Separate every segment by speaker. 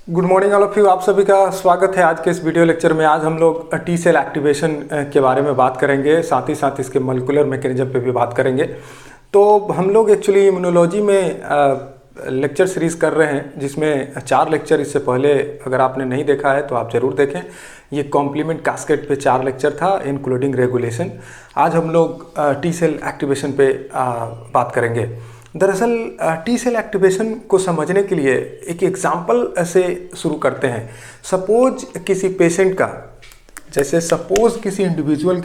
Speaker 1: Good morning all of you. आप सभी का स्वागत है आज के इस वीडियो लेक्चर में। आज हम लोग टी सेल एक्टिवेशन के बारे में बात करेंगे, साथ ही साथ इसके मॉलिक्यूलर मैकेनिज्म पे भी बात करेंगे। तो हम लोग एक्चुअली इम्यूनोलॉजी में लेक्चर सीरीज़ कर रहे हैं, जिसमें 4 लेक्चर इससे पहले अगर आपने नहीं देखा है तो आप ज़रूर देखें। ये कॉम्प्लीमेंट कास्केड पे 4 लेक्चर था, इंक्लूडिंग रेगुलेशन। आज हम लोग टी सेल एक्टिवेशन पे बात करेंगे। दरअसल टी सेल एक्टिवेशन को समझने के लिए एक एग्जांपल से शुरू करते हैं। सपोज किसी पेशेंट का, जैसे सपोज किसी इंडिविजुअल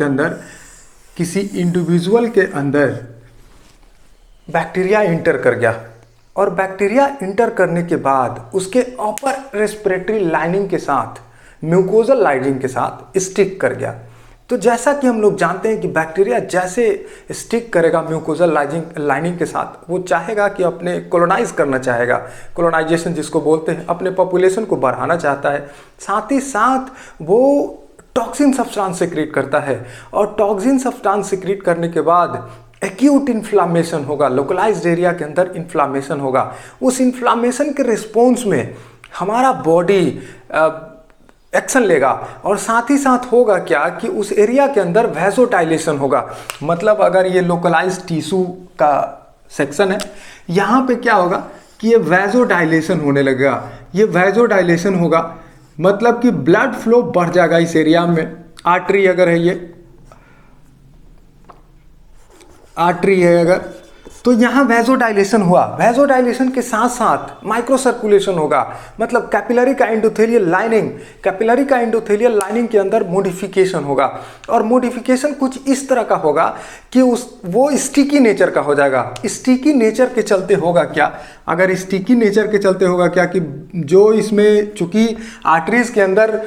Speaker 1: के अंदर बैक्टीरिया इंटर कर गया, और बैक्टीरिया इंटर करने के बाद उसके अपर रेस्पिरेटरी लाइनिंग के साथ, म्यूकोजल लाइनिंग के साथ स्टिक कर गया। तो जैसा कि हम लोग जानते हैं कि बैक्टीरिया जैसे स्टिक करेगा म्यूकोजल लाइनिंग के साथ, वो चाहेगा कि अपने कॉलोनाइज करना चाहेगा, कॉलोनाइजेशन जिसको बोलते हैं, अपने पॉपुलेशन को बढ़ाना चाहता है। साथ ही साथ वो टॉक्सिन सब्सटेंस सिक्रीट करता है, और टॉक्सिन सब्सटेंस सिक्रीट करने के बाद एक्यूट इन्फ्लामेशन होगा, लोकलाइज्ड एरिया के अंदर इन्फ्लामेशन होगा। उस इन्फ्लामेशन के रिस्पॉन्स में हमारा बॉडी एक्शन लेगा, और साथ ही साथ होगा क्या कि उस एरिया के अंदर वैसोडाइलेशन होगा। मतलब अगर ये लोकलाइज्ड टिश्यू का सेक्शन है, यहाँ पे क्या होगा कि ये वैसोडाइलेशन होने लगेगा। ये वैसोडाइलेशन होगा मतलब कि ब्लड फ्लो बढ़ जाएगा इस एरिया में। आर्टरी अगर है, ये आर्टरी है अगर, तो यहाँ वैसोडाइलेशन हुआ। वैसोडाइलेशन के साथ साथ माइक्रो सर्कुलेशन होगा, मतलब कैपिलरी का एंडोथेलियल लाइनिंग के अंदर मॉडिफिकेशन होगा। और मॉडिफिकेशन कुछ इस तरह का होगा कि वो स्टिकी नेचर का हो जाएगा। स्टिकी नेचर के चलते होगा क्या, अगर स्टिकी नेचर के चलते होगा क्या कि जो इसमें चूंकि आर्टरीज के अंदर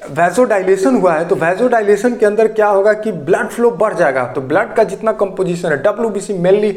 Speaker 1: वैसोडाइलेशन हुआ है, तो वैसोडाइलेशन के अंदर क्या होगा कि ब्लड फ्लो बढ़ जाएगा। तो ब्लड का जितना कंपोजिशन है, WBC मेनली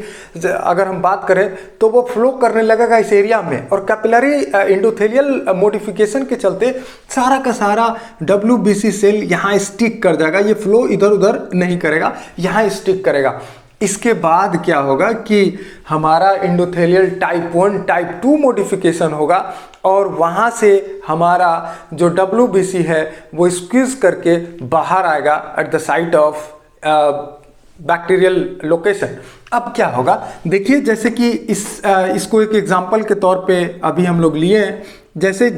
Speaker 1: अगर हम बात करें, तो वो फ्लो करने लगेगा इस एरिया में। और कैपिलरी एंडोथेलियल मॉडिफिकेशन के चलते सारा का सारा WBC सेल यहाँ स्टिक कर जाएगा। ये फ्लो इधर उधर नहीं करेगा, यहाँ स्टिक करेगा। इसके बाद क्या होगा कि हमारा एंडोथेलियल टाइप 1 टाइप 2 मॉडिफिकेशन होगा, और वहाँ से हमारा जो WBC है वो स्क्वीज करके बाहर आएगा at the site of bacterial location. अब क्या होगा, देखिए जैसे कि इसको एक एग्जांपल के तौर पे अभी हम लोग लिए हैं। जैसे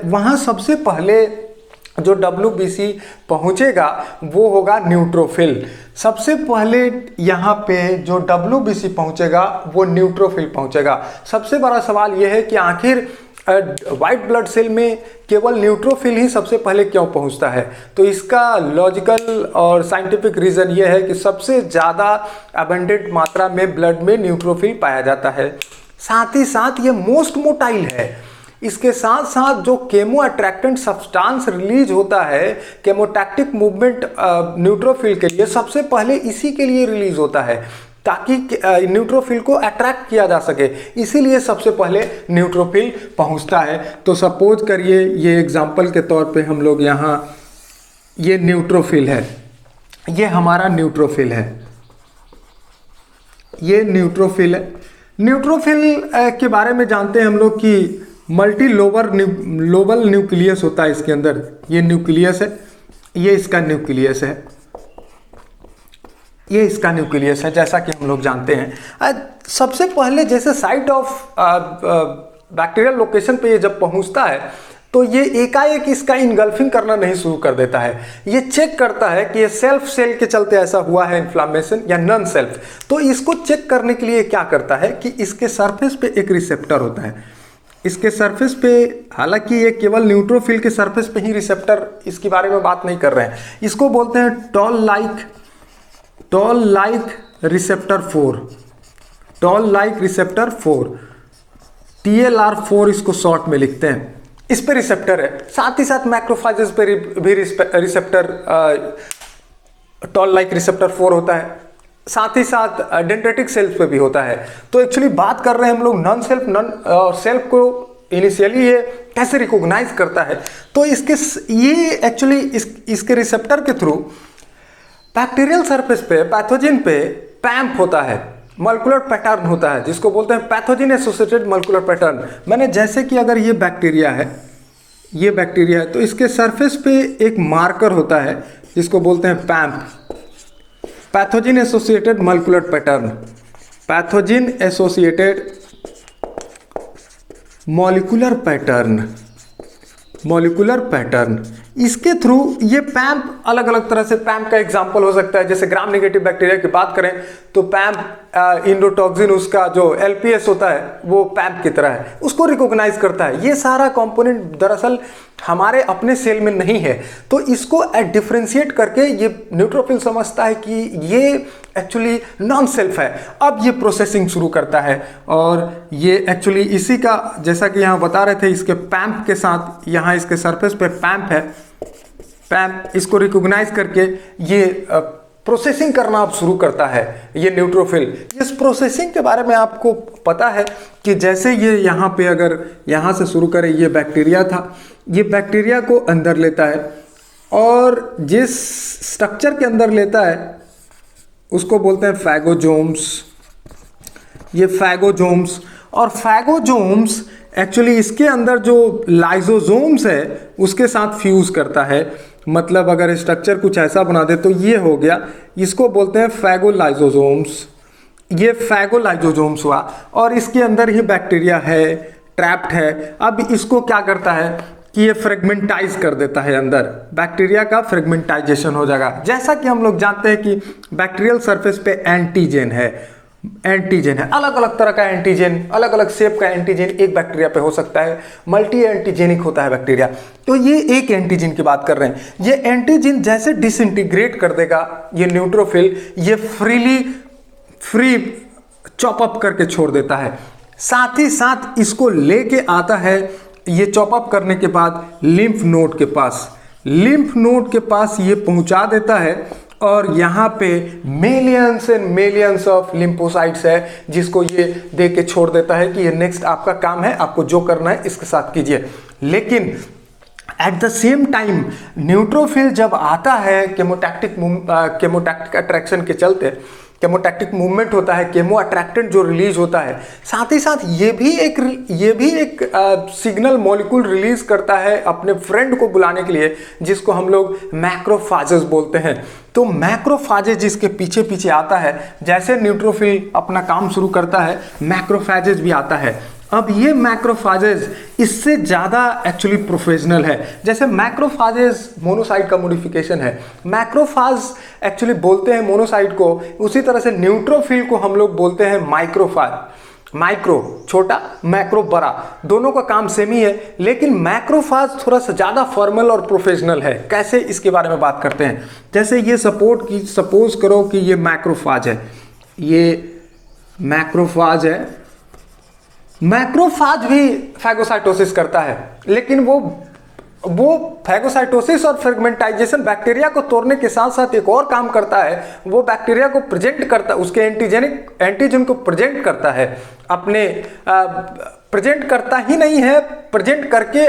Speaker 1: वहाँ सबसे पहले जो WBC पहुंचेगा वो होगा न्यूट्रोफिल। सबसे पहले यहाँ पे जो WBC पहुंचेगा वो न्यूट्रोफिल पहुंचेगा। सबसे बड़ा सवाल यह है कि आखिर वाइट ब्लड सेल में केवल न्यूट्रोफिल ही सबसे पहले क्यों पहुंचता है। तो इसका लॉजिकल और साइंटिफिक रीज़न ये है कि सबसे ज़्यादा अबंडेंट मात्रा में ब्लड में न्यूट्रोफिल पाया जाता है। साथ ही साथ ये मोस्ट मोटाइल है। इसके साथ साथ जो केमो अट्रैक्टेंट सब्सटेंस रिलीज होता है, केमोटैक्टिक मूवमेंट न्यूट्रोफिल के लिए सबसे पहले इसी के लिए रिलीज होता है, ताकि न्यूट्रोफिल को अट्रैक्ट किया जा सके। इसीलिए सबसे पहले न्यूट्रोफिल पहुंचता है। तो सपोज करिए ये एग्जांपल के तौर पे हम लोग यहाँ, ये न्यूट्रोफिल है, ये हमारा न्यूट्रोफिल है, ये न्यूट्रोफिल है। न्यूट्रोफिल के बारे में जानते हैं हम लोग कि मल्टी लोबल न्यूक्लियस होता है इसके अंदर। ये न्यूक्लियस है, ये इसका न्यूक्लियस है, ये इसका न्यूक्लियस है, जैसा कि हम लोग जानते हैं। सबसे पहले जैसे साइट ऑफ बैक्टीरियल लोकेशन पे ये जब पहुंचता है, तो ये एकाएक इसका इनगल्फिंग करना नहीं शुरू कर देता है। ये चेक करता है कि ये सेल्फ सेल के चलते ऐसा हुआ है इन्फ्लामेशन या नॉन सेल्फ। तो इसको चेक करने के लिए क्या करता है कि इसके सरफेस पे एक रिसेप्टर होता है। इसके सरफेस पे, हालांकि ये केवल न्यूट्रोफिल के सरफेस पे ही रिसेप्टर, इसके बारे में बात नहीं कर रहे हैं। इसको बोलते हैं toll like receptor 4, toll like receptor 4, TLR4 इसको शॉर्ट में लिखते हैं। इस पे रिसेप्टर है। साथ ही साथ मैक्रोफाजेस पे भी रिसेप्टर टॉल लाइक रिसेप्टर 4 होता है। साथ ही साथ डेंड्रेटिक सेल्स पे भी होता है। तो एक्चुअली बात कर रहे हैं हम लोग नॉन सेल्फ को इनिशियली ये कैसे रिकॉग्नाइज करता है। तो ये एक्चुअली इसके रिसेप्टर के थ्रू बैक्टीरियल सरफेस पे, पैथोजन पे पैम्प होता है, मॉलिक्यूलर पैटर्न होता है, जिसको बोलते हैं पैथोजन एसोसिएटेड मॉलिक्यूलर पैटर्न। मैंने जैसे कि अगर ये बैक्टीरिया है, ये बैक्टीरिया है, तो इसके सरफेस पे एक मार्कर होता है जिसको बोलते हैं पैम्प, pathogen associated molecular pattern, pathogen associated molecular pattern, molecular pattern. इसके थ्रू ये पैम्प अलग अलग तरह से, पैम्प का एग्जांपल हो सकता है, जैसे ग्राम नेगेटिव बैक्टीरिया की बात करें तो पैम्प इंडोटॉक्सिन, उसका जो एलपीएस होता है वो पैम्प की तरह है, उसको रिकॉग्नाइज करता है। ये सारा कंपोनेंट दरअसल हमारे अपने सेल में नहीं है, तो इसको डिफरेंशिएट करके ये न्यूट्रोफिल समझता है कि ये एक्चुअली नॉन सेल्फ है। अब ये प्रोसेसिंग शुरू करता है और ये एक्चुअली इसी का, जैसा कि यहाँ बता रहे थे, इसके पैम्प के साथ, यहाँ इसके सरफेस पे पैम्प है, पैम्प इसको रिकॉग्नाइज करके ये प्रोसेसिंग करना अब शुरू करता है ये न्यूट्रोफिल। इस प्रोसेसिंग के बारे में आपको पता है कि जैसे ये यहाँ पे, अगर यहाँ से शुरू करें, ये बैक्टीरिया था, ये बैक्टीरिया को अंदर लेता है और जिस स्ट्रक्चर के अंदर लेता है उसको बोलते हैं फैगोजोम्स। ये फैगोजोम्स, और फैगोजोम्स एक्चुअली इसके अंदर जो लाइजोजोम्स है उसके साथ फ्यूज करता है। मतलब अगर स्ट्रक्चर कुछ ऐसा बना दे तो ये हो गया, इसको बोलते हैं फैगोलाइजोजोम्स। ये फैगोलाइजोजोम्स हुआ और इसके अंदर ही बैक्टीरिया है, ट्रैप्ड है। अब इसको क्या करता है कि ये फ्रेगमेंटाइज कर देता है, अंदर बैक्टीरिया का फ्रेगमेंटाइजेशन हो जाएगा। जैसा कि हम लोग जानते हैं कि बैक्टीरियल सरफेस पे एंटीजन है, एंटीजन है, अलग अलग तरह का एंटीजन, अलग अलग शेप का एंटीजन एक बैक्टीरिया पे हो सकता है, मल्टी एंटीजेनिक होता है बैक्टीरिया। तो ये एक एंटीजन की बात कर रहे हैं। ये एंटीजन जैसे डिसइंटीग्रेट कर देगा ये न्यूट्रोफिल, ये फ्री चॉप अप करके छोड़ देता है। साथ ही साथ इसको लेके आता है ये चॉप अप करने के बाद लिम्फ नोड के पास, लिम्फ नोड के पास ये पहुंचा देता है और यहाँ पे millions and millions of lymphocytes है जिसको ये दे के छोड़ देता है कि ये नेक्स्ट आपका काम है, आपको जो करना है इसके साथ कीजिए। लेकिन at the same time neutrophil जब आता है केमोटैक्टिक अट्रैक्शन के चलते, केमोटैक्टिक मूवमेंट होता है, केमो अट्रैक्टेंट जो रिलीज होता है, साथ ही साथ ये भी एक सिग्नल मॉलिक्यूल रिलीज करता है अपने फ्रेंड को बुलाने के लिए, जिसको हम लोग मैक्रोफाजेस बोलते हैं। तो मैक्रोफाजेस जिसके पीछे पीछे आता है, जैसे न्यूट्रोफिल अपना काम शुरू करता है मैक्रोफाजेस भी आता है। अब ये मैक्रोफाजेस इससे ज़्यादा एक्चुअली प्रोफेशनल है। जैसे मैक्रोफाजेस मोनोसाइट का मॉडिफिकेशन है, मैक्रोफाज एक्चुअली बोलते हैं मोनोसाइट को, उसी तरह से न्यूट्रोफिल को हम लोग बोलते हैं माइक्रोफाज। माइक्रो छोटा, मैक्रो बड़ा, दोनों का काम सेम ही है, लेकिन मैक्रोफाज थोड़ा सा ज़्यादा फॉर्मल और प्रोफेशनल है। कैसे, इसके बारे में बात करते हैं। जैसे ये सपोज करो कि ये मैक्रोफाज है, ये मैक्रोफाज है। मैक्रोफाज भी फैगोसाइटोसिस करता है, लेकिन वो फैगोसाइटोसिस और फ्रेगमेंटाइजेशन बैक्टीरिया को तोड़ने के साथ साथ एक और काम करता है, वो बैक्टीरिया को प्रेजेंट करता है, उसके एंटीजन को प्रेजेंट करता है, अपने प्रेजेंट करता ही नहीं है, प्रेजेंट करके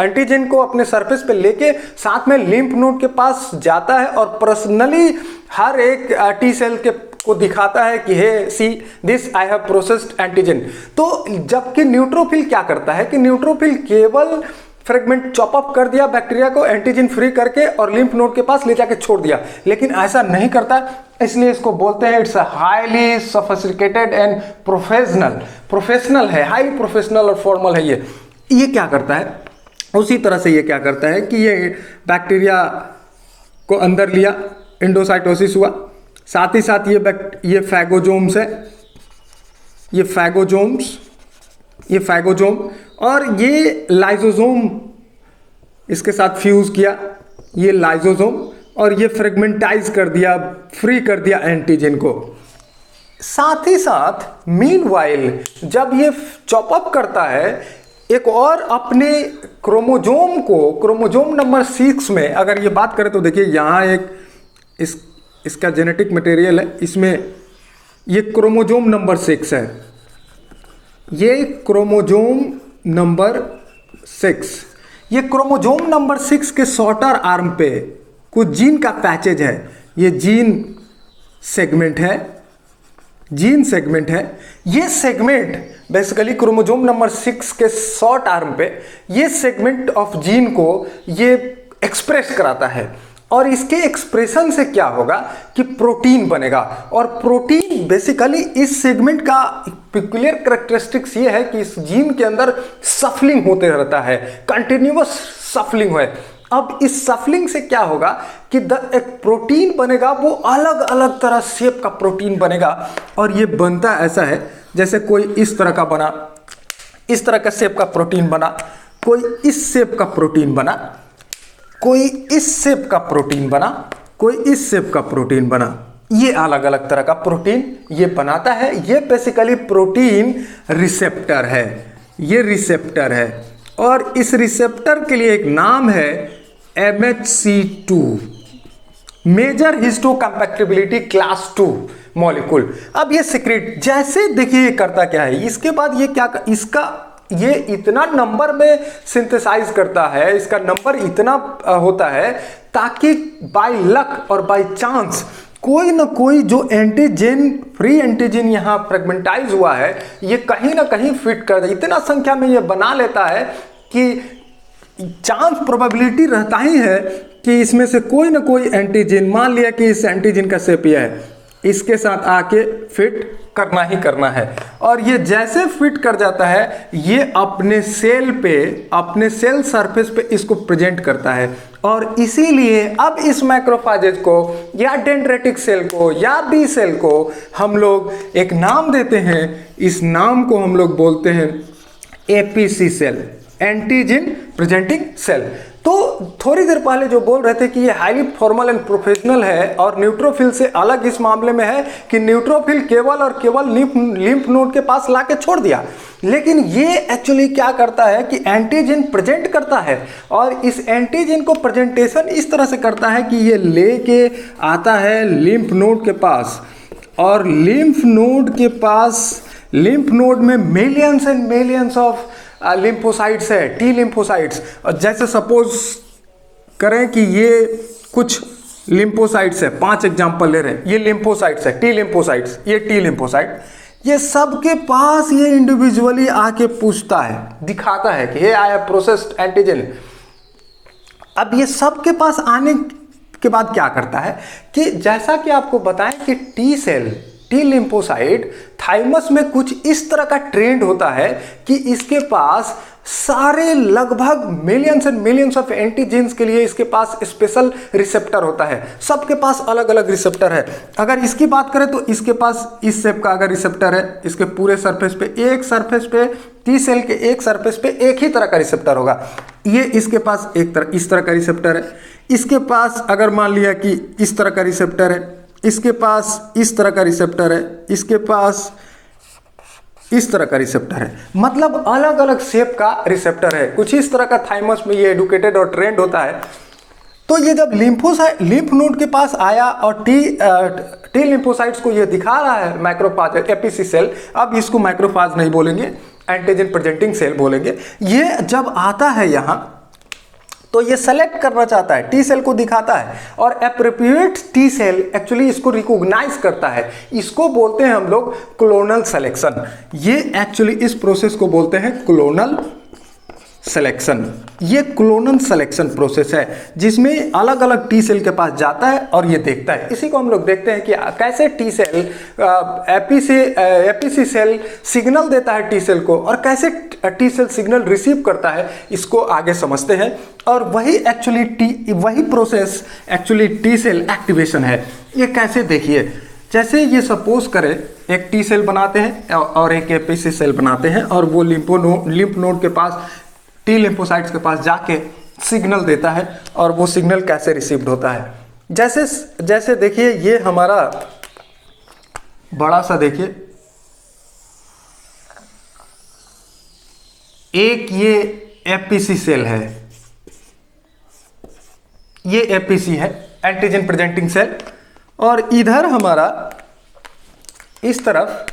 Speaker 1: एंटीजन को अपने सरफेस पे लेके साथ में लिम्फ नोड के पास जाता है और पर्सनली हर एक टी सेल को दिखाता है कि hey see this I have processed antigen. तो जबकि न्यूट्रोफिल क्या करता है कि न्यूट्रोफिल केवल फ्रेगमेंट चॉप अप कर दिया बैक्टीरिया को एंटीजन फ्री करके और लिम्फ नोड के पास ले जाके छोड़ दिया, लेकिन ऐसा नहीं करता। इसलिए इसको बोलते हैं it's a highly sophisticated and professional है, हाई प्रोफेशनल और फॉर्मल है। ये क्या करता है, उसी तरह से ये क्या करता है कि ये बैक्टीरिया को अंदर लिया, इंडोसाइटोसिस हुआ, साथ ही साथ ये फैगोजोम्स है, ये फैगोजोम और ये लाइजोजोम इसके साथ फ्यूज किया, ये लाइजोजोम, और ये फ्रेगमेंटाइज कर दिया, फ्री कर दिया एंटीजन को। साथ ही साथ मीनवाइल जब ये चॉप अप करता है, एक और अपने क्रोमोजोम नंबर 6 में अगर ये बात करें तो देखिए यहाँ एक इसका जेनेटिक मटेरियल है, इसमें ये क्रोमोजोम नंबर 6 है, ये क्रोमोजोम नंबर 6, ये क्रोमोजोम नंबर 6 के शॉर्टर आर्म पे कुछ जीन का पैचेज है, ये जीन सेगमेंट है, जीन सेगमेंट है। ये सेगमेंट बेसिकली क्रोमोसोम नंबर 6 के शॉर्ट आर्म पे ये सेगमेंट ऑफ जीन को ये एक्सप्रेस कराता है, और इसके एक्सप्रेशन से क्या होगा कि प्रोटीन बनेगा। और प्रोटीन बेसिकली इस सेगमेंट का पिक्युलियर कैरेक्टरिस्टिक्स ये है कि इस जीन के अंदर सफलिंग होते रहता है, कंटिन्यूअस सफलिंग है। अब इस सफलिंग से क्या होगा कि एक प्रोटीन बनेगा, वो अलग अलग तरह शेप का प्रोटीन बनेगा, और ये बनता ऐसा है जैसे कोई इस तरह का बना, इस तरह का शेप का प्रोटीन बना, कोई इस शेप का प्रोटीन बना, कोई इस शेप का प्रोटीन बना, कोई इस शेप का प्रोटीन बना। ये अलग अलग तरह का प्रोटीन ये बनाता है। ये बेसिकली प्रोटीन रिसेप्टर है, ये रिसेप्टर है, और इस रिसेप्टर के लिए एक नाम है MHC2, major histocompatibility class 2 molecule. अब ये सीक्रेट जैसे देखिए ये करता क्या है, इसके बाद ये क्या इसका ये इतना नंबर में सिंथेसाइज करता है, इसका नंबर इतना होता है ताकि बाय लक और बाय चांस कोई ना कोई जो एंटीजन फ्री एंटीजन यहाँ फ्रेगमेंटाइज हुआ है ये कहीं ना कहीं फिट कर दे। इतना संख्या में ये बना लेता है कि चांस प्रोबेबिलिटी रहता ही है कि इसमें से कोई ना कोई एंटीजन, मान लिया कि इस एंटीजन का शेप यह है, इसके साथ आके फिट करना ही करना है। और ये जैसे फिट कर जाता है ये अपने सेल पे, अपने सेल सरफेस पे इसको प्रेजेंट करता है। और इसीलिए अब इस मैक्रोफेजेज को या डेंड्रेटिक सेल को या बी सेल को हम लोग एक नाम देते हैं। इस नाम को हम लोग बोलते हैं APC cell, antigen presenting cell. तो थोड़ी देर पहले जो बोल रहे थे कि ये हाईली फॉर्मल एंड प्रोफेशनल है और न्यूट्रोफिल से अलग इस मामले में है कि न्यूट्रोफिल केवल और केवल लिम्फ नोड के पास लाके छोड़ दिया, लेकिन ये एक्चुअली क्या करता है कि एंटीजन प्रेजेंट करता है, और इस एंटीजन को प्रेजेंटेशन इस तरह से करता है कि ये लेके आता है लिम्फ नोड के पास, और लिम्फ नोड के पास, लिम्फ नोड में millions and millions of lymphocytes है, टी लिम्फोसाइट्स। और जैसे सपोज करें कि ये कुछ लिम्फोसाइट्स है, 5 एग्जांपल ले रहे हैं, ये लिम्फोसाइट्स है, टी लिम्फोसाइट्स, ये टी लिम्फोसाइट, ये सबके पास ये इंडिविजुअली आके पूछता है, दिखाता है कि हे आई हैव प्रोसेस्ड एंटीजन। अब ये सबके पास आने के बाद क्या करता है कि जैसा कि आपको बताएं कि T cell, T lymphocyte thymus में कुछ इस तरह का ट्रेंड होता है कि इसके पास सारे लगभग मिलियंस एंड मिलियंस ऑफ एंटीजेन्स के लिए इसके पास स्पेशल रिसेप्टर होता है। सबके पास अलग अलग रिसेप्टर है। अगर इसकी बात करें तो इसके पास इस शेप का अगर रिसेप्टर है, इसके पूरे सरफेस पे, एक सरफेस पे, टी सेल के एक सरफेस पे एक ही तरह का रिसेप्टर होगा। ये इसके पास एक तरह, इस तरह का रिसेप्टर है। इसके पास अगर मान लिया कि इस तरह का रिसेप्टर है, इसके पास इस तरह का रिसेप्टर है, इसके पास इस तरह का रिसेप्टर है, मतलब अलग अलग शेप का रिसेप्टर है। कुछ इस तरह का थाइमस में ये एडुकेटेड और ट्रेंड होता है। तो ये जब लिम्फ नोड के पास आया और टी लिम्फोसाइट्स को ये दिखा रहा है मैक्रोफेज, एपीसी सेल, अब इसको मैक्रोफेज नहीं बोलेंगे, एंटीजन प्रेजेंटिंग सेल बोलेंगे। ये जब आता है यहाँ तो ये सेलेक्ट करना चाहता है, टी सेल को दिखाता है, और एप्रोप्रिएट टी सेल एक्चुअली इसको रिकॉग्नाइज करता है। इसको बोलते हैं हम लोग क्लोनल सिलेक्शन। ये एक्चुअली इस प्रोसेस को बोलते हैं क्लोनल सिलेक्शन। ये क्लोनल सिलेक्शन प्रोसेस है जिसमें अलग अलग टी सेल के पास जाता है और ये देखता है। इसी को हम लोग देखते हैं कि कैसे T cell APC cell signal देता है टी सेल को, और कैसे टी सेल सिग्नल रिसीव करता है, इसको आगे समझते हैं। और वही एक्चुअली वही process actually T cell activation है। ये कैसे देखिए, जैसे ये सपोज करें एक टी सेल बनाते हैं और एक एपीसी सेल बनाते हैं, और वो लिम्फ नोड के पास, टी लिम्फोसाइट्स के पास जाके सिग्नल देता है, और वो सिग्नल कैसे रिसीव्ड होता है। जैसे देखिए ये हमारा बड़ा सा, देखिए एक ये एपीसी सेल है, ये एपीसी है, एंटीजन प्रेजेंटिंग सेल, और इधर हमारा इस तरफ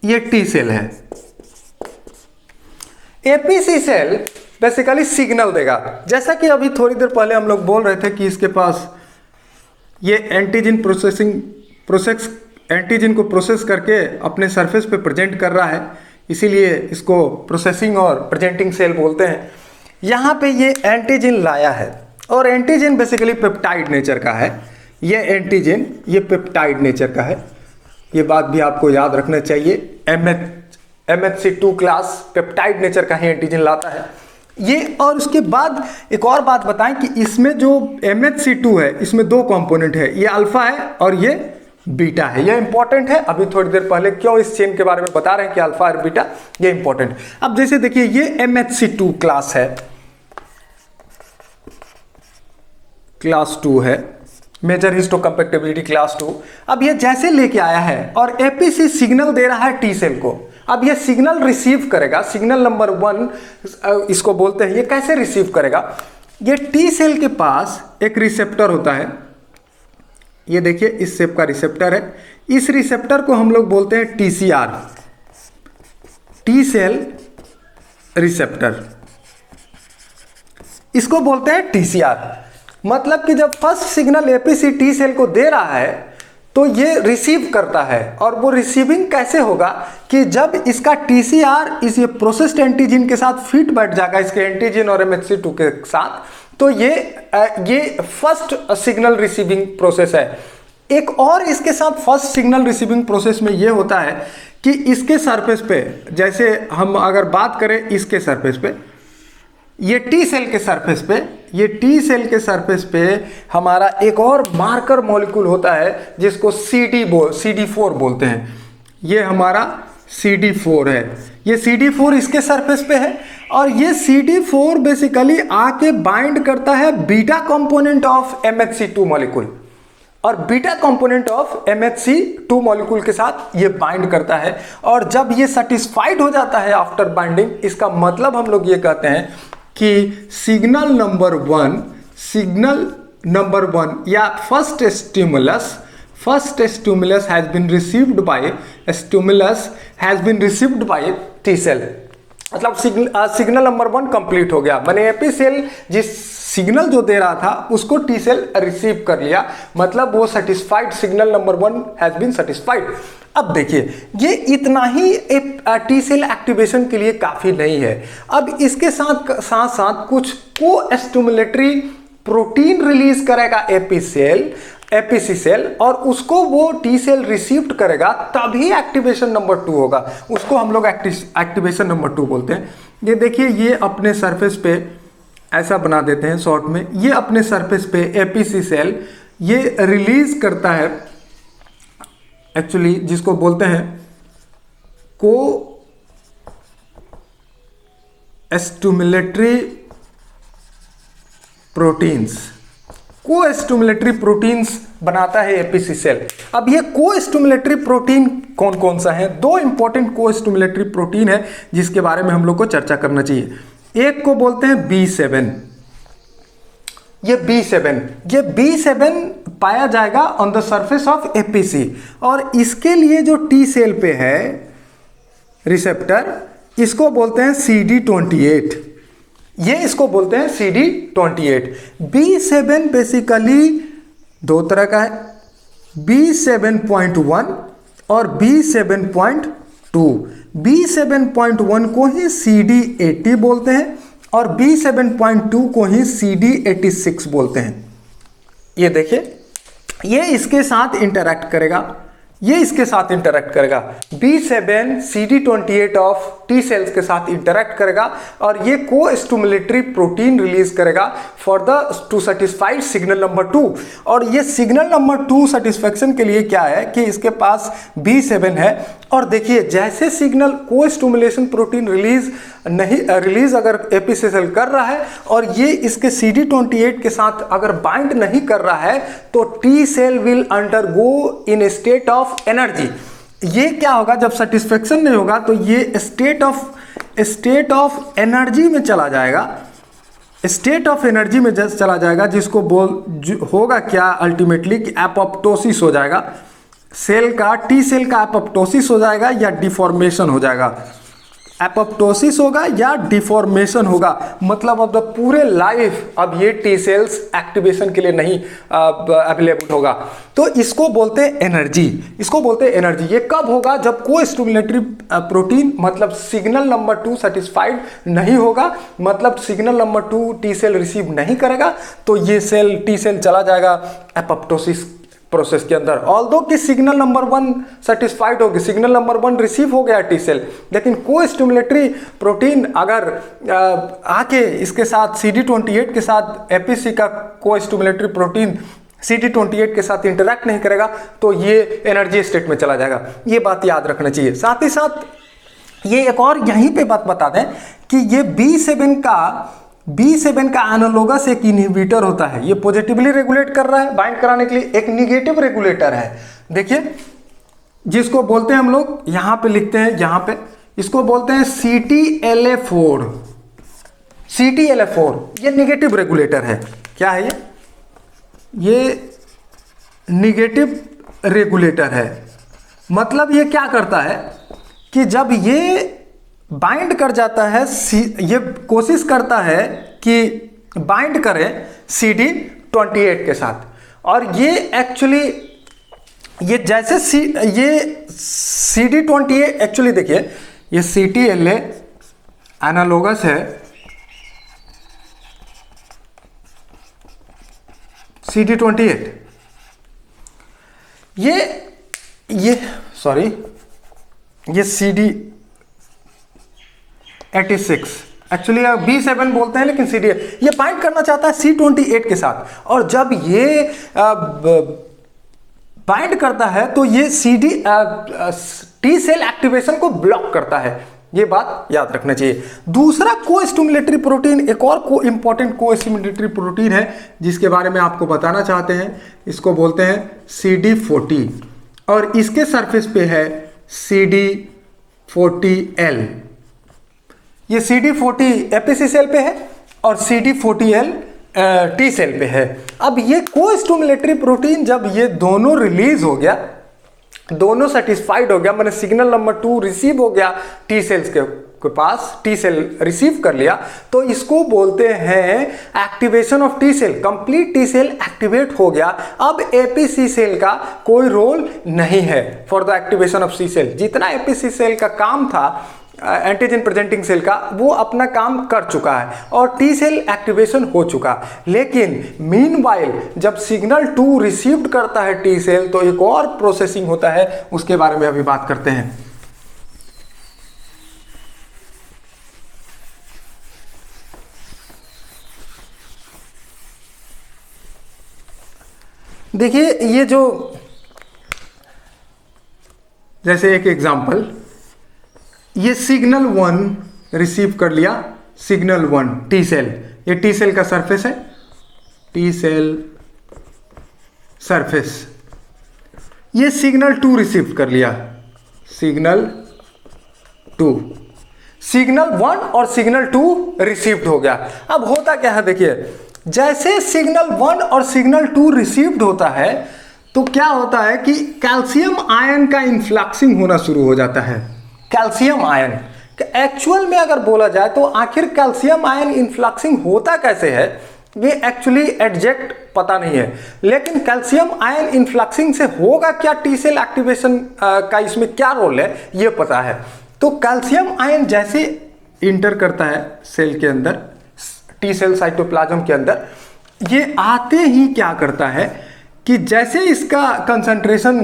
Speaker 1: ये टी सेल है। एपीसी सेल बेसिकली सिग्नल देगा, जैसा कि अभी थोड़ी देर पहले हम लोग बोल रहे थे कि इसके पास ये एंटीजन को प्रोसेस करके अपने सरफेस पे प्रेजेंट कर रहा है, इसीलिए इसको प्रोसेसिंग और प्रेजेंटिंग सेल बोलते हैं। यहाँ पे ये एंटीजन लाया है और एंटीजन बेसिकली पेप्टाइड नेचर का है। ये एंटीजन ये पेप्टाइड नेचर का है, ये बात भी आपको याद रखना चाहिए। MHC2 क्लास पेप्टाइड नेचर का ही एंटीजन लाता है ये। और उसके बाद एक और बात बताएं कि इसमें जो MHC2 है इसमें दो कंपोनेंट है, ये अल्फा है और ये बीटा है। ये इंपॉर्टेंट है, अभी थोड़ी देर पहले क्यों इस चेन के बारे में बता रहे हैं कि अल्फा और बीटा, ये इंपॉर्टेंट है। अब जैसे देखिए ये MHC2 क्लास है, क्लास 2 है, मेजर हिस्टोकम्पैटिबिलिटी क्लास 2। अब ये जैसे लेके आया है और एपीसी सिग्नल दे रहा है टी सेल को। अब ये सिग्नल रिसीव करेगा, सिग्नल नंबर 1 इसको बोलते हैं। ये कैसे रिसीव करेगा, ये टी सेल के पास एक रिसेप्टर होता है, ये देखिए इस शेप का रिसेप्टर है। इस रिसेप्टर को हम लोग बोलते हैं TCR, टी सेल रिसेप्टर, इसको बोलते हैं TCR। मतलब कि जब first signal APC T cell को दे रहा है तो ये रिसीव करता है। और वो रिसीविंग कैसे होगा कि जब इसका TCR इस ये प्रोसेस्ड एंटीजन के साथ फिट बैठ जाएगा, इसके एंटीजन और MHC2 के साथ, तो ये फर्स्ट सिग्नल रिसीविंग प्रोसेस है। एक और इसके साथ फर्स्ट सिग्नल रिसीविंग प्रोसेस में ये होता है कि इसके सरफेस पे, जैसे हम अगर बात करें इसके सरफेस पे, ये टी सेल के सरफेस पे, ये टी सेल के सरफेस पे हमारा एक और मार्कर मॉलिक्यूल होता है जिसको CD4 बोलते हैं। ये हमारा CD4 है, ये CD4 इसके सरफेस पे है और ये CD4 बेसिकली आके बाइंड करता है beta component of MHC2 molecule, और beta component of MHC2 molecule के साथ ये बाइंड करता है। और जब ये सेटिस्फाइड हो जाता है आफ्टर बाइंडिंग, इसका मतलब हम लोग ये कहते हैं कि सिग्नल नंबर वन या first stimulus has been received by T cell. मतलब सिग्नल नंबर 1 कंप्लीट हो गया, माने एपी सेल जिस सिग्नल जो दे रहा था उसको टी सेल रिसीव कर लिया, मतलब वो satisfied, signal number 1 has been satisfied. अब देखिए ये इतना ही टी सेल एक्टिवेशन के लिए काफी नहीं है। अब इसके साथ साथ कुछ को स्टिमुलेटरी प्रोटीन रिलीज करेगा एपीसी सेल, और उसको वो टी सेल रिसीव करेगा, तभी एक्टिवेशन नंबर 2 होगा। उसको हम लोग एक्टिवेशन नंबर 2 बोलते हैं। ये देखिए ये अपने सरफेस पे ऐसा बना देते हैं शॉर्ट में, ये अपने सरफेस पे एपीसी सेल ये रिलीज करता है, एक्चुअली जिसको बोलते हैं को स्टिमुलेटरी प्रोटीन्स बनाता है एपीसी सेल। अब ये को स्टिमुलेटरी प्रोटीन कौन कौन सा है, दो इंपॉर्टेंट को स्टिमुलेटरी प्रोटीन है जिसके बारे में हम लोग को चर्चा करना चाहिए। एक को बोलते हैं B7, ये B7 पाया जाएगा on the surface of APC, और इसके लिए जो टी सेल पे है रिसेप्टर, इसको बोलते हैं CD28, ये इसको बोलते हैं CD28। B7 बेसिकली दो तरह का है, B7.1 और B7.2। B7.1 को ही CD80 बोलते हैं और B7.2 को ही CD86 बोलते हैं। ये देखिए ये इसके साथ इंटरैक्ट करेगा, B7 CD28 of T cells के साथ इंटरैक्ट करेगा और ये को स्टिमुलेटरी प्रोटीन रिलीज करेगा for the two satisfied signal number 2। और ये सिग्नल नंबर 2 सेटिस्फैक्शन के लिए क्या है कि इसके पास B7 है, और देखिए जैसे सिग्नल को स्टिमुलेशन प्रोटीन रिलीज अगर एपीसी सेल कर रहा है और ये इसके CD28 के साथ अगर बाइंड नहीं कर रहा है, तो T cell will undergo in state of energy. ये क्या होगा, जब सेटिस्फेक्शन नहीं होगा तो ये स्टेट ऑफ एनर्जी में चला जाएगा, जिसको होगा क्या अल्टीमेटली कि एपोप्टोसिस हो जाएगा, टी सेल का एपोप्टोसिस हो जाएगा या डिफॉर्मेशन हो जाएगा। एपोप्टोसिस होगा या डिफॉर्मेशन होगा, मतलब अब पूरे लाइफ अब ये टी सेल्स एक्टिवेशन के लिए नहीं अवेलेबल होगा। तो इसको बोलते हैं एनर्जी, इसको बोलते हैं एनर्जी। ये कब होगा? जब कोई स्टिमुलेटरी प्रोटीन मतलब सिग्नल नंबर 2 सेटिस्फाइड नहीं होगा, मतलब signal number 2 T cell receive नहीं करेगा, तो ये सेल टी सेल चला जाएगा एपोप्टोसिस प्रोसेस के अंदर। ऑल्दो कि सिग्नल नंबर 1 सेटिस्फाइड होगी, सिग्नल नंबर 1 रिसीव हो गया टी सेल, लेकिन कोई स्टिमुलेटरी प्रोटीन अगर आके इसके साथ CD28 के साथ एपीसी का कोई स्टिमुलेटरी प्रोटीन CD28 के साथ इंटरैक्ट नहीं करेगा, तो ये एनर्जी स्टेट में चला जाएगा। ये बात याद रखना चाहिए। साथ ही साथ ये एक और यहीं पे बात बता दें कि ये B7 का एनालोगस एक इनहिबिटर होता है। ये पॉजिटिवली रेगुलेट कर रहा है बाइंड कराने के लिए, एक निगेटिव रेगुलेटर है। देखिए जिसको बोलते हैं हम लोग, यहां पे लिखते हैं, यहां पे इसको बोलते हैं CTLA4। CTLA4 ये निगेटिव रेगुलेटर है। क्या है ये निगेटिव रेगुलेटर है। मतलब ये क्या करता है कि जब ये बाइंड कर जाता है, ये कोशिश करता है कि बाइंड करे CD28 के साथ, और ये एक्चुअली ये जैसे ये CD28 एक्चुअली देखिए ये CTLA एनालोगस है CD28। ये सॉरी ये CD86 एक्चुअली B7 बोलते हैं, लेकिन CD ये बाइंड करना चाहता है C28 के साथ, और जब ये बाइंड करता है तो ये टी सेल एक्टिवेशन को ब्लॉक करता है। ये बात याद रखना चाहिए। दूसरा को स्टिमुलेटरी प्रोटीन, एक और इंपॉर्टेंट को स्टिमुलेटरी प्रोटीन है जिसके बारे में आपको बताना चाहते हैं, इसको बोलते हैं CD40, और इसके सरफेस पे है CD40L। ये CD40 एपीसी सेल पे है और CD40L टी सेल पे है। अब ये को स्टिमुलेटरी प्रोटीन जब ये दोनों रिलीज हो गया, दोनों सेटिस्फाइड हो गया, मैंने सिग्नल नंबर 2 रिसीव हो गया टी सेल्स के पास, टी सेल रिसीव कर लिया, तो इसको बोलते हैं activation of T cell. Complete T cell activate हो गया। अब एपीसी सेल का कोई रोल नहीं है for the activation of C cell. जितना एपीसी सेल का काम था एंटीजन प्रेजेंटिंग सेल का, वो अपना काम कर चुका है और टी सेल एक्टिवेशन हो चुका। लेकिन मीनवाइल जब सिग्नल 2 रिसीव्ड करता है टी सेल, तो एक और प्रोसेसिंग होता है, उसके बारे में अभी बात करते हैं। देखिए ये जो जैसे एक एग्जांपल, ये सिग्नल 1 रिसीव कर लिया, सिग्नल 1 टी सेल, ये टी सेल का सरफेस है, टी सेल सरफेस। ये सिग्नल 2 रिसीव कर लिया, सिग्नल 2, सिग्नल 1 और सिग्नल 2 रिसीव्ड हो गया। अब होता क्या है, देखिए जैसे सिग्नल 1 और सिग्नल 2 रिसीव्ड होता है, तो क्या होता है कि कैल्शियम आयन का इन्फ्लक्सिंग होना शुरू हो जाता है। कैल्शियम आयन एक्चुअल में अगर बोला जाए तो आखिर कैल्शियम आयन इन्फ्लक्सिंग होता कैसे है, ये एक्चुअली एग्जैक्ट पता नहीं है। लेकिन कैल्शियम आयन इन्फ्लक्सिंग से होगा क्या, टी सेल एक्टिवेशन का इसमें क्या रोल है, ये पता है। तो कैल्शियम आयन जैसे इंटर करता है सेल के अंदर, टी सेल साइटोप्लाज्म के अंदर, ये आते ही क्या करता है कि जैसे इसका कंसंट्रेशन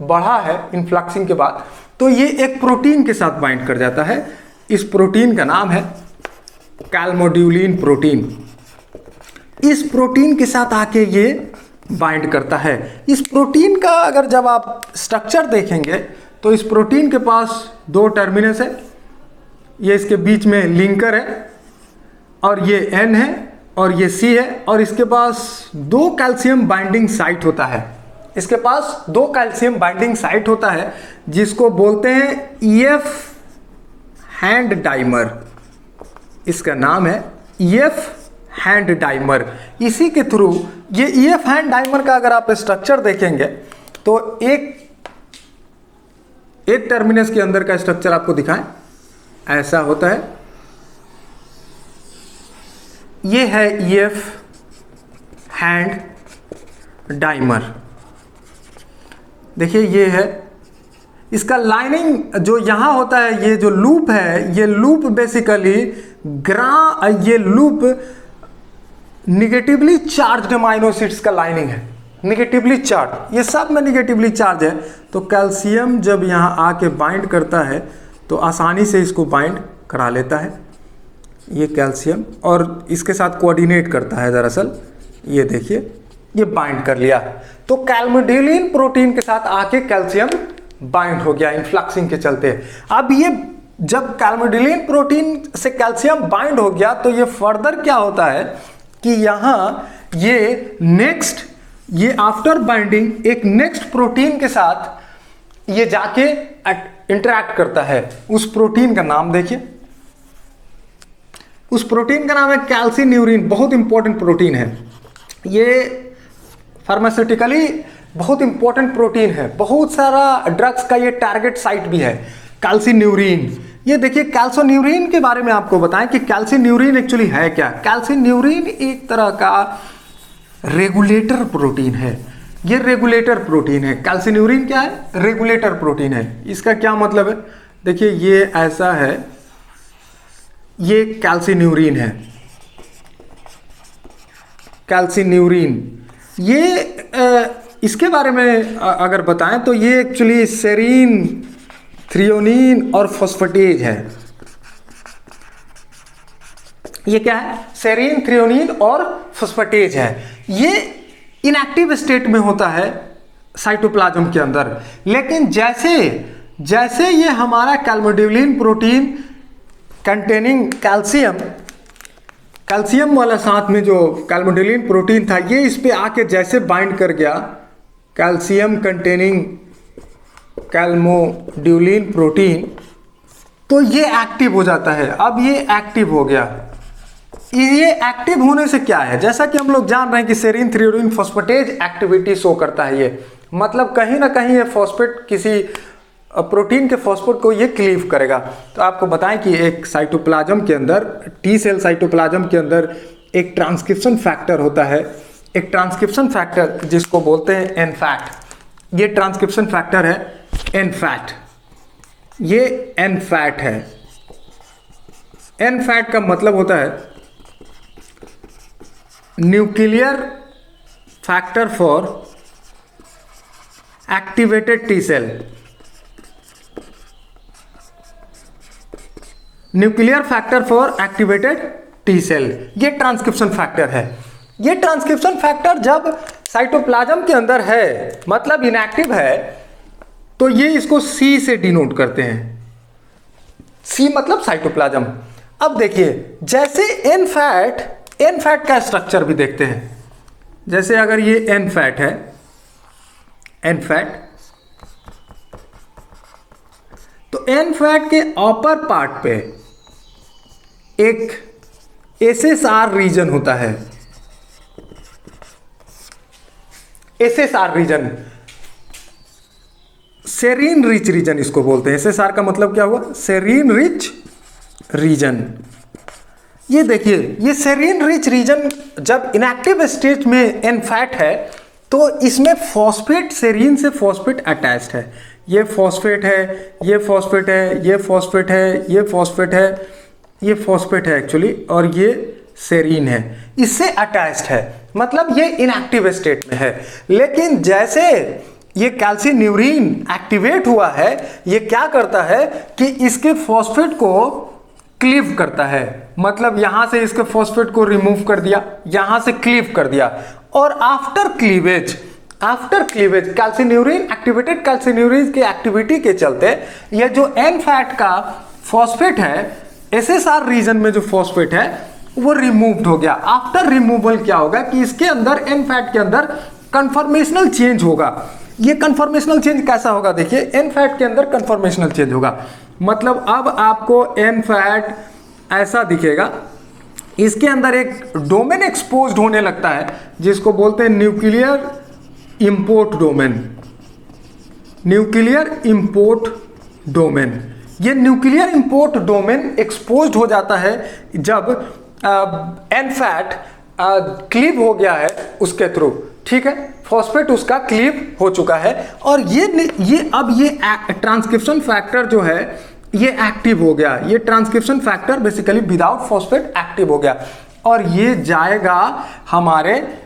Speaker 1: बढ़ा है इन्फ्लक्सिंग के बाद, तो ये एक प्रोटीन के साथ बाइंड कर जाता है। इस प्रोटीन का नाम है कैल्मोड्यूलिन प्रोटीन। इस प्रोटीन के साथ आके ये बाइंड करता है। इस प्रोटीन का अगर जब आप स्ट्रक्चर देखेंगे तो इस प्रोटीन के पास 2 टर्मिनस है, ये इसके बीच में लिंकर है, और ये N है और ये C है, और इसके पास 2 कैल्शियम बाइंडिंग साइट होता है। इसके पास 2 कैल्शियम बाइंडिंग साइट होता है जिसको बोलते हैं EF हैंड डाइमर। इसका नाम है EF हैंड डाइमर। इसी के थ्रू ये EF हैंड डाइमर का अगर आप स्ट्रक्चर देखेंगे तो एक टर्मिनस के अंदर का स्ट्रक्चर आपको दिखाएं, ऐसा होता है। ये है EF हैंड डाइमर। देखिए ये है इसका लाइनिंग जो यहाँ होता है, ये जो लूप है, ये लूप बेसिकली ये loop negatively charged amino acids का लाइनिंग है, निगेटिवली चार्ज, ये सब में निगेटिवली चार्ज है। तो कैल्शियम जब यहाँ आके बाइंड करता है तो आसानी से इसको बाइंड करा लेता है ये कैल्शियम, और इसके साथ कोऑर्डिनेट करता है। दरअसल ये देखिए ये बाइंड कर लिया, तो कैल्मोडिलिन प्रोटीन के साथ आके कैल्शियम बाइंड हो गया इन्फ्लक्सिंग के चलते। अब ये जब कैल्मोडिलिन प्रोटीन से कैल्शियम बाइंड हो गया तो ये फर्दर क्या होता है कि यहाँ ये नेक्स्ट, ये आफ्टर बाइंडिंग एक नेक्स्ट प्रोटीन के साथ ये जाके इंटरैक्ट करता है। उस प्रोटीन का नाम देखिए, उस प्रोटीन का नाम है कैल्सिन्यूरिन। बहुत इंपॉर्टेंट प्रोटीन है ये, फार्मास्यूटिकली बहुत इंपॉर्टेंट प्रोटीन है, बहुत सारा ड्रग्स का ये टारगेट साइट भी है कैल्सिन्यूरिन। ये देखिए कैल्सिन्यूरिन के बारे में आपको बताएं कि कैल्सिन्यूरिन एक्चुअली है क्या। कैल्सिन्यूरिन एक तरह का रेगुलेटर प्रोटीन है, ये रेगुलेटर प्रोटीन है। कैल्सिन्यूरिन क्या है? रेगुलेटर प्रोटीन है। इसका क्या मतलब है? देखिए ये ऐसा है, ये कैल्सिन्यूरिन है, कैल्सिन्यूरिन। ये इसके बारे में अगर बताएं तो ये एक्चुअली सेरीन, थ्रियोनिन और फॉस्फेटेज है। ये क्या है? सेरीन, थ्रियोनिन और फॉस्फेटेज है। ये इनएक्टिव स्टेट में होता है साइटोप्लाज्म के अंदर, लेकिन जैसे जैसे ये हमारा कैल्मोडिलिन प्रोटीन कंटेनिंग कैल्शियम, कैल्शियम वाला साथ में जो कैल्मोडिलिन प्रोटीन था, ये इस पे आके जैसे बाइंड कर गया कैल्शियम कंटेनिंग कैल्मोडिलिन प्रोटीन, तो ये एक्टिव हो जाता है। अब ये एक्टिव हो गया। ये एक्टिव होने से क्या है, जैसा कि हम लोग जान रहे हैं कि serine, threonine, phosphatase activity show करता है। ये मतलब कहीं ना कहीं ये फॉस्फेट किसी प्रोटीन के फॉस्फेट को ये क्लीव करेगा। तो आपको बताएं कि एक साइटोप्लाज्म के अंदर, टी सेल साइटोप्लाज्म के अंदर एक ट्रांसक्रिप्शन फैक्टर होता है, एक ट्रांसक्रिप्शन फैक्टर जिसको बोलते हैं एनफैट। ये ट्रांसक्रिप्शन फैक्टर है एनफैट, ये एनफैट है। एनफैट का मतलब होता है nuclear factor for activated T cell. Nuclear factor for activated T cell, ये ट्रांसक्रिप्शन फैक्टर है। ये ट्रांसक्रिप्शन फैक्टर जब साइटोप्लाज्म के अंदर है, मतलब इनएक्टिव है, तो ये इसको सी से डिनोट करते हैं। सी मतलब साइटोप्लाज्म। अब देखिए जैसे एनफैट का स्ट्रक्चर भी देखते हैं। जैसे अगर ये एनफैट है, एनफैट, तो एनफैट के अपर पार्ट पे एक एसएसआर रीजन होता है। SSR region, serine rich region इसको बोलते हैं। एसएसआर का मतलब क्या हुआ? Serine rich region. ये देखिए ये सेरीन रिच रीजन जब इनएक्टिव स्टेट में एनफैट है तो इसमें फॉस्फेट, सेरीन से फॉस्फेट अटैच्ड है। ये फॉस्फेट है, ये फॉस्फेट है, ये फॉस्फेट है, ये फॉस्फेट है, ये फॉस्फेट है एक्चुअली, और ये सेरीन है, इससे अटैच्ड है, मतलब ये इनएक्टिव स्टेट में है। लेकिन जैसे ये कैल्सिन्यूरिन एक्टिवेट हुआ है, ये क्या करता है कि इसके फॉस्फेट को क्लीव करता है, मतलब यहां से इसके फॉस्फेट को रिमूव कर दिया, यहां से क्लीव कर दिया, और आफ्टर क्लीवेज कैल्सिन्यूरिन, एक्टिवेटेड कैल्सिन्यूरिन की एक्टिविटी के चलते ये जो एनफैट का फॉस्फेट है, एसएसआर रीजन में जो फॉस्फेट है वो रिमूव्ड हो गया। आफ्टर रिमूवल क्या होगा कि इसके अंदर, एनफैट के अंदर कन्फॉर्मेशनल चेंज होगा। ये कन्फॉर्मेशनल चेंज कैसा होगा? देखिए एनफैट के अंदर कन्फॉर्मेशनल चेंज होगा, मतलब अब आपको एनफैट ऐसा दिखेगा, इसके अंदर एक डोमेन एक्सपोज्ड होने लगता है जिसको बोलते हैं nuclear import domain. Nuclear import domain, ये न्यूक्लियर इंपोर्ट डोमेन एक्सपोज्ड हो जाता है जब एन फैट क्लीव हो गया है उसके थ्रू, ठीक है, फॉस्फेट उसका क्लीव हो चुका है, और ये अब ये ट्रांसक्रिप्शन फैक्टर जो है ये एक्टिव हो गया, ये transcription factor basically without phosphate active हो गया, और ये जाएगा हमारे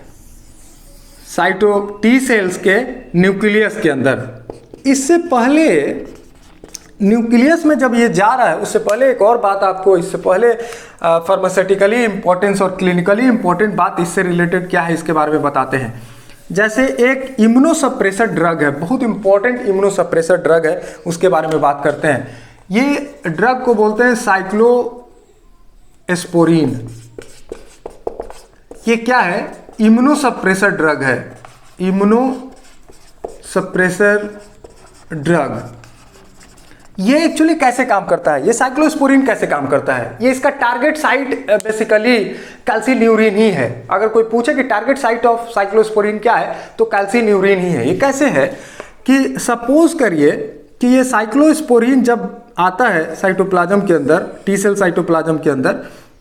Speaker 1: साइटो टी सेल्स के न्यूक्लियस के अंदर। इससे पहले न्यूक्लियस में जब ये जा रहा है, उससे पहले एक और बात आपको, इससे पहले फार्मास्यूटिकली इंपॉर्टेंस और क्लिनिकली इंपॉर्टेंट बात इससे रिलेटेड क्या है इसके बारे में बताते हैं। जैसे एक इम्यूनोसप्रेसर ड्रग है, बहुत इंपॉर्टेंट इम्यूनोसप्रेसर ड्रग है, उसके बारे में बात करते हैं। ये ड्रग को बोलते हैं साइक्लोस्पोरिन। ये क्या है? इम्यूनोसप्रेसर ड्रग है, इम्यूनोसप्रेसर ड्रग। ये एक्चुअली कैसे काम करता है, ये साइक्लोस्पोरिन कैसे काम करता है? ये इसका टारगेट साइट बेसिकली कैल्सिन्यूरिन ही है। अगर कोई पूछे कि टारगेट साइट ऑफ साइक्लोस्पोरिन क्या है, तो कैल्सिन्यूरिन ही है। ये कैसे है कि सपोज करिए कि ये साइक्लोस्पोरिन जब आता है साइटोप्लाज्म के अंदर, टी सेल साइटोप्लाज्म के अंदर,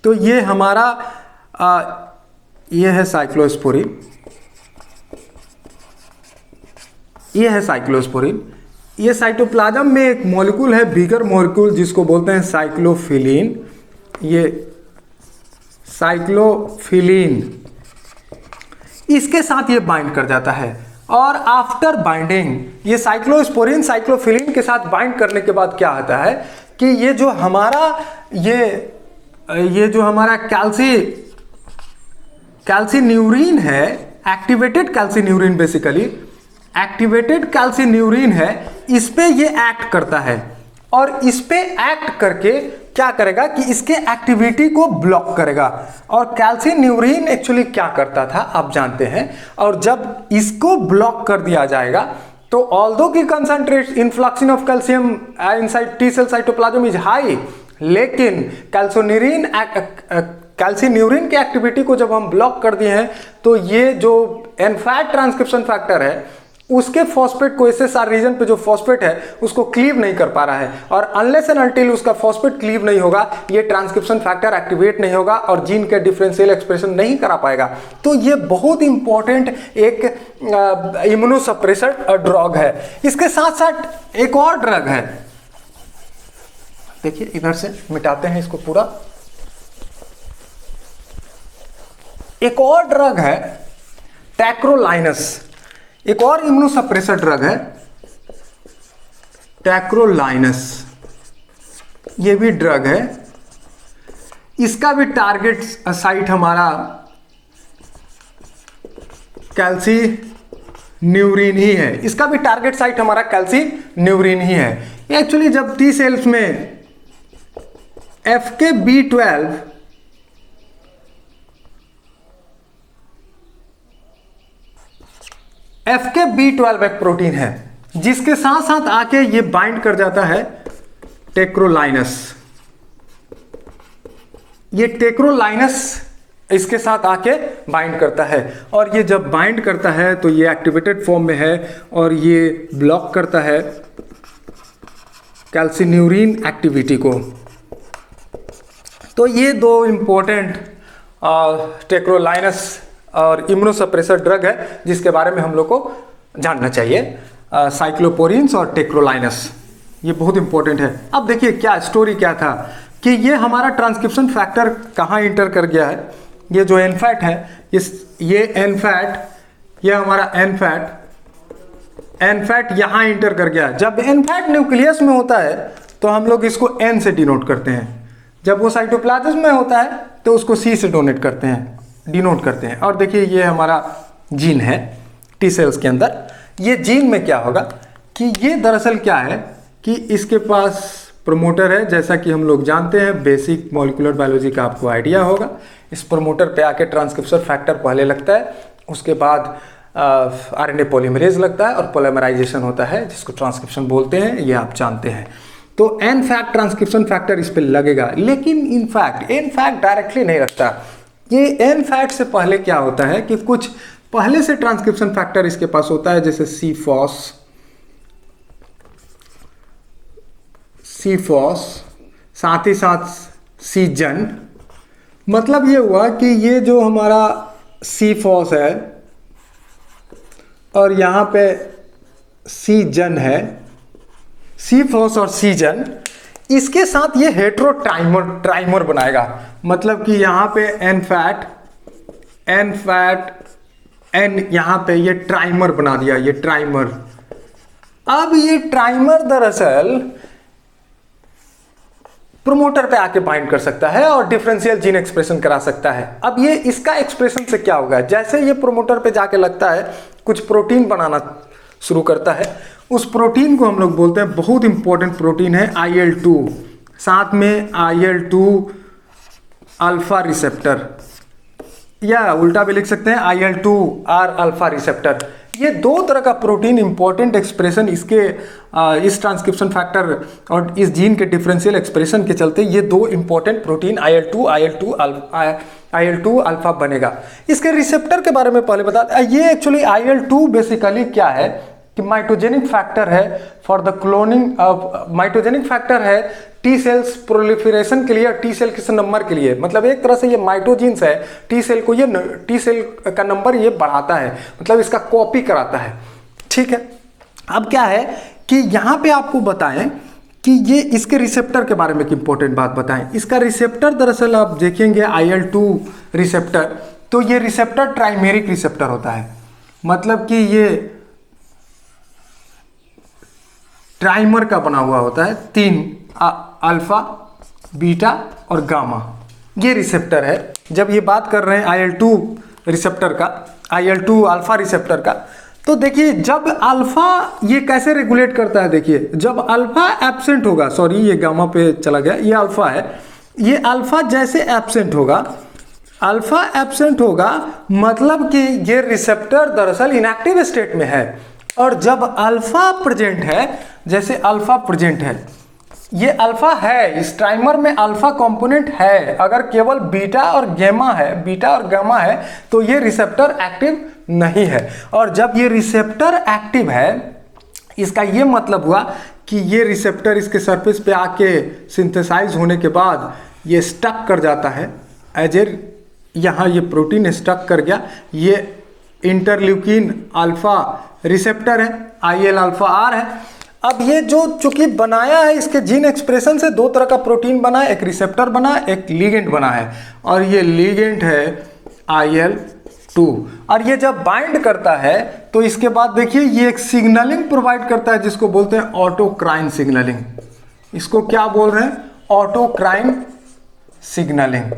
Speaker 1: तो ये हमारा ये है साइक्लोस्पोरिन, ये है साइक्लोस्पोरिन। ये साइटोप्लाज्म में एक मॉलिक्यूल है, बिगर मॉलिक्यूल, जिसको बोलते हैं साइक्लोफिलिन। ये साइक्लोफिलिन इसके साथ ये बाइंड कर जाता है, और आफ्टर बाइंडिंग ये साइक्लोस्पोरिन साइक्लोफिलिन के साथ बाइंड करने के बाद क्या होता है कि ये जो हमारा कैल्सिन्यूरिन है, एक्टिवेटेड कैल्सिन्यूरिन, बेसिकली एक्टिवेटेड कैल्सिन्यूरिन है, इस पे ये एक्ट करता है, और इस पे एक्ट करके क्या करेगा कि इसके एक्टिविटी को ब्लॉक करेगा। और कैल्सिन्यूरिन एक्चुअली क्या करता था आप जानते हैं, और जब इसको ब्लॉक कर दिया जाएगा तो ऑल्दो की concentrate inflection of calcium inside T cell cytoplasm is high, लेकिन कैल्सिन्यूरिन की एक्टिविटी को जब हम ब्लॉक कर दिए हैं तो ये जो एनफैट ट्रांसक्रिप्शन फैक्टर है उसके फॉस्फेट को, एसएसआर रीजन पे जो फॉस्फेट है उसको क्लीव नहीं कर पा रहा है, और अनलेस एंड अनटिल उसका फॉस्फेट क्लीव नहीं होगा ये ट्रांसक्रिप्शन फैक्टर एक्टिवेट नहीं होगा और जीन के डिफरेंशियल एक्सप्रेशन नहीं करा पाएगा। तो ये बहुत इंपॉर्टेंट एक इम्यूनोसप्रेसर ड्रग है। इसके साथ साथ एक और ड्रग है, देखिए इधर से मिटाते हैं इसको पूरा। एक और ड्रग है टैक्रोलाइनस, एक और इम्यूनोसप्रेसर ड्रग है टैक्रोलाइनस। ये भी ड्रग है, इसका भी टारगेट साइट हमारा कैल्सिन्यूरिन ही है, इसका भी टारगेट साइट हमारा कैल्सिन्यूरिन ही है। एक्चुअली जब टी सेल्स में FKB12 एक प्रोटीन है जिसके साथ साथ आके ये बाइंड कर जाता है टेक्रोलाइनस। ये टेक्रोलाइनस इसके साथ आके बाइंड करता है, और ये जब बाइंड करता है तो ये एक्टिवेटेड फॉर्म में है और ये ब्लॉक करता है कैल्सिन्यूरिन एक्टिविटी को। तो ये दो इंपॉर्टेंट टेक्रोलाइनस और इम्यूनोसप्रेसर ड्रग है जिसके बारे में हम लोग को जानना चाहिए, साइक्लोपोरिन्स और टेक्रोलाइनस, ये बहुत इंपॉर्टेंट है। अब देखिए क्या स्टोरी क्या था कि ये हमारा ट्रांसक्रिप्शन फैक्टर कहाँ इंटर कर गया है। ये जो एनफैट है, ये एनफैट, ये हमारा एनफैट यहाँ इंटर कर गया। जब एनफैट न्यूक्लियस में होता है तो हम लोग इसको एन से डिनोट करते हैं, जब वो साइटोप्लाज्म में होता है तो उसको सी से डिनोट करते हैं। और देखिए ये हमारा जीन है टी सेल्स के अंदर। ये जीन में क्या होगा कि ये दरअसल क्या है कि इसके पास प्रोमोटर है, जैसा कि हम लोग जानते हैं, बेसिक मॉलिक्यूलर बायोलॉजी का आपको आइडिया होगा। इस प्रोमोटर पे आके ट्रांसक्रिप्शन फैक्टर पहले लगता है, उसके बाद RNA पॉलीमरेज लगता है और पॉलीमराइजेशन होता है जिसको ट्रांसक्रिप्शन बोलते हैं, ये आप जानते हैं। तो एनफैक्ट ट्रांसक्रिप्शन फैक्टर इस पे लगेगा, लेकिन इनफैक्ट डायरेक्टली नहीं लगता। ये एनफैट से पहले क्या होता है कि कुछ पहले से ट्रांसक्रिप्शन फैक्टर इसके पास होता है, जैसे सीफॉस, साथ ही साथ सीजन। मतलब ये हुआ कि ये जो हमारा सीफॉस है और यहाँ पे सीजन है, सीफॉस और सीजन, इसके साथ ये हेटेरोट्राइमर बनाएगा। मतलब कि यहाँ पे एन फैट एन, यहाँ पे ये ट्राइमर बना दिया, ये ट्राइमर। अब ये ट्राइमर दरअसल प्रोमोटर पे आके बाइंड कर सकता है और डिफरेंशियल जीन एक्सप्रेशन करा सकता है। अब ये इसका एक्सप्रेशन से क्या होगा, जैसे ये प्रोमोटर पे जाके लगता है, कुछ प्रोटीन बनाना शुरू करता है, उस प्रोटीन को हम लोग बोलते हैं, बहुत इंपॉर्टेंट प्रोटीन है IL-2, साथ में IL-2 अल्फा रिसेप्टर, या उल्टा भी लिख सकते हैं IL-2R अल्फा रिसेप्टर। ये दो तरह का प्रोटीन इंपॉर्टेंट एक्सप्रेशन इसके इस ट्रांसक्रिप्शन फैक्टर और इस जीन के डिफरेंशियल एक्सप्रेशन के चलते ये दो इंपॉर्टेंट प्रोटीन IL-2 अल्फा बनेगा। इसके रिसेप्टर के बारे में पहले बता, ये एक्चुअली IL-2 बेसिकली क्या है कि माइटोजेनिक फैक्टर है फॉर द क्लोनिंग, माइटोजेनिक फैक्टर है टी सेल्स प्रोलिफरेशन के लिए, टी सेल किस नंबर के लिए। मतलब एक तरह से ये माइटोजीन्स है, टी सेल को, ये टी सेल का नंबर ये बढ़ाता है, मतलब इसका कॉपी कराता है। ठीक है, अब क्या है कि यहाँ पे आपको बताएं कि ये इसके रिसेप्टर के बारे में एक इंपॉर्टेंट बात बताएं। इसका रिसेप्टर दरअसल आप देखेंगे IL-2 रिसेप्टर, तो ये रिसेप्टर ट्राइमेरिक रिसेप्टर होता है। मतलब कि ये ट्राइमर का बना हुआ होता है, 3 अल्फा, बीटा और गामा, ये रिसेप्टर है। जब ये बात कर रहे हैं IL-2 रिसेप्टर का, IL-2 अल्फा रिसेप्टर का, तो देखिए जब अल्फा ये कैसे रेगुलेट करता है, देखिए जब अल्फा एब्सेंट होगा, सॉरी ये गामा पे चला गया, ये अल्फा है, ये अल्फा जैसे एब्सेंट होगा, अल्फा एब्सेंट होगा मतलब कि ये रिसेप्टर दरअसल इनएक्टिव स्टेट में है। और जब अल्फा प्रेजेंट है, जैसे अल्फा प्रेजेंट है, ये अल्फा है, इस ट्राइमर में अल्फा कंपोनेंट है, अगर केवल बीटा और गामा है, बीटा और गामा है, तो ये रिसेप्टर एक्टिव नहीं है। और जब ये रिसेप्टर एक्टिव है, इसका ये मतलब हुआ कि ये रिसेप्टर इसके सरफेस पे आके सिंथेसाइज होने के बाद ये स्टक कर जाता है, एज ए यहाँ ये प्रोटीन स्टक कर गया, ये इंटरल्यूकिन अल्फा रिसेप्टर है, IL-αR है। अब ये जो चूंकि बनाया है, इसके जीन एक्सप्रेशन से दो तरह का प्रोटीन बना है, एक रिसेप्टर बना है, एक लिगेंड बना है, और ये लिगेंड है IL-2। और ये जब बाइंड करता है तो इसके बाद देखिए ये एक सिग्नलिंग प्रोवाइड करता है जिसको बोलते हैं ऑटोक्राइन सिग्नलिंग। इसको क्या बोल रहे हैं, ऑटोक्राइन सिग्नलिंग।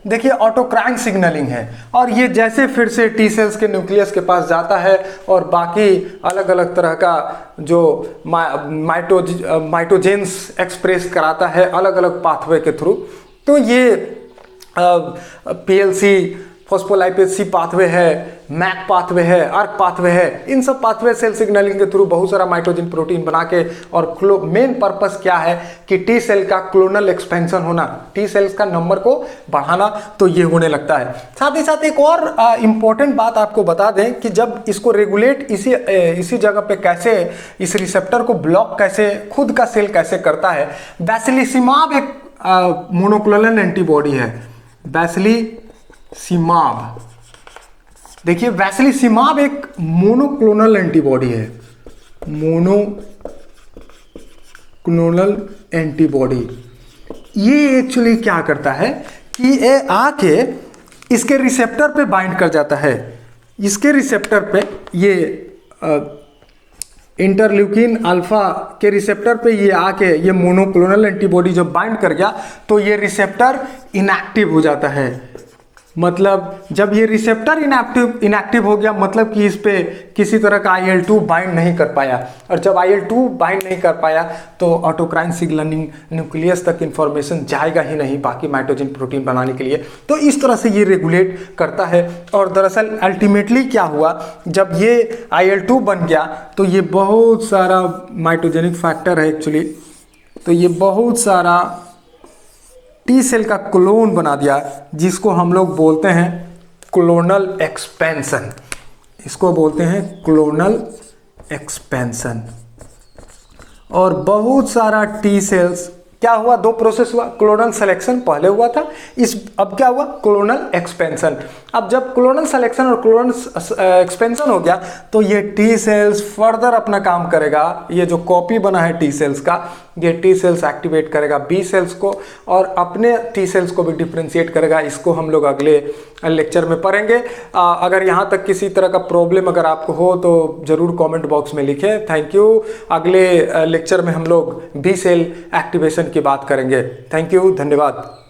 Speaker 1: देखिए ऑटोक्राइन सिग्नलिंग है, और ये जैसे फिर से टी सेल्स के न्यूक्लियस के पास जाता है और बाकी अलग अलग तरह का जो माइटोजेंस एक्सप्रेस कराता है अलग अलग पाथवे के थ्रू। तो ये PLC फॉस्फोलाइपेज C पाथवे है, मैक पाथवे है, अर्क पाथवे है, इन सब पाथवे सेल सिग्नलिंग के थ्रू बहुत सारा माइटोजिन प्रोटीन बना के, और मेन पर्पस क्या है कि टी सेल का क्लोनल एक्सपेंशन होना, टी सेल्स का नंबर को बढ़ाना, तो ये होने लगता है। साथ ही साथ एक और इंपॉर्टेंट बात आपको बता दें कि जब इसको रेगुलेट इसी जगह पे कैसे, इस रिसेप्टर को ब्लॉक कैसे खुद का सेल कैसे करता है, बैसिलिसिमाब एक मोनोक्लोनल एंटीबॉडी है, बैसिलिसिमाब। देखिए बैसिलिसिमाब एक मोनोक्लोनल एंटीबॉडी है, मोनोक्लोनल एंटीबॉडी। ये एक्चुअली क्या करता है कि ये आके इसके रिसेप्टर पे बाइंड कर जाता है, इसके रिसेप्टर पे, ये इंटरल्यूकिन अल्फा के रिसेप्टर पे ये आके ये मोनोक्लोनल एंटीबॉडी जब बाइंड कर गया तो ये रिसेप्टर इनएक्टिव हो जाता है। मतलब जब ये रिसेप्टर इनएक्टिव हो गया, मतलब कि इस पे किसी तरह का IL-2 बाइंड नहीं कर पाया, और जब IL-2 बाइंड नहीं कर पाया तो ऑटोक्राइन सिग्नलिंग न्यूक्लियस तक इंफॉर्मेशन जाएगा ही नहीं बाकी माइटोजिन प्रोटीन बनाने के लिए। तो इस तरह से ये रेगुलेट करता है। और दरअसल अल्टीमेटली क्या हुआ, जब ये IL-2 बन गया तो ये बहुत सारा माइटोजेनिक फैक्टर है एक्चुअली, तो ये बहुत सारा टी सेल का क्लोन बना दिया, जिसको हम लोग बोलते हैं क्लोनल एक्सपेंशन। इसको बोलते हैं क्लोनल एक्सपेंशन। और बहुत सारा टी सेल्स। क्या हुआ, दो प्रोसेस हुआ, क्लोनल सिलेक्शन पहले हुआ था, अब क्या हुआ, क्लोनल एक्सपेंशन। अब जब क्लोनल सिलेक्शन और क्लोनल एक्सपेंशन हो गया तो ये टी सेल्स फर्दर अपना काम करेगा। ये जो कॉपी बना है टी सेल्स का, ये टी सेल्स एक्टिवेट करेगा बी सेल्स को और अपने टी सेल्स को भी डिफ्रेंशिएट करेगा। इसको हम लोग अगले लेक्चर में पढ़ेंगे। अगर यहाँ तक किसी तरह का प्रॉब्लम अगर आपको हो तो ज़रूर कमेंट बॉक्स में लिखें। Thank you. अगले लेक्चर में हम लोग बी सेल एक्टिवेशन की बात करेंगे। थैंक यू, धन्यवाद।